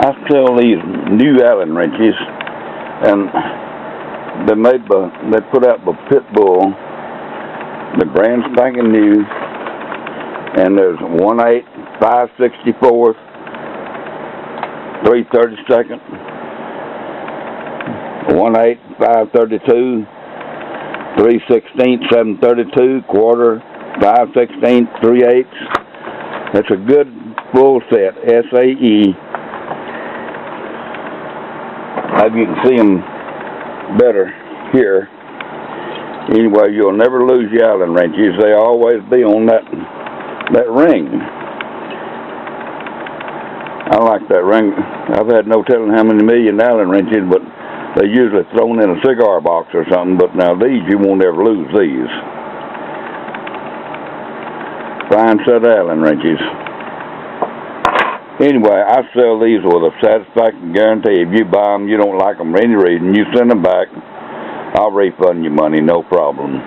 I sell these new Allen wrenches, and they put out the Pitbull, the brand spanking new, and there's 1/8, 5/64, 3/32, 1/8, 5/32, 3/16, 7/32, quarter, 5/16, 3/8. That's a good full set, SAE. Maybe you can see them better here. Anyway, you'll never lose your Allen wrenches. They always be on that ring. I like that ring. I've had no telling how many million Allen wrenches, but they usually thrown in a cigar box or something. But now these, you won't ever lose these. Fine set of Allen wrenches. Anyway, I sell these with a satisfaction guarantee. If you buy them, you don't like them for any reason, you send them back, I'll refund your money, no problem.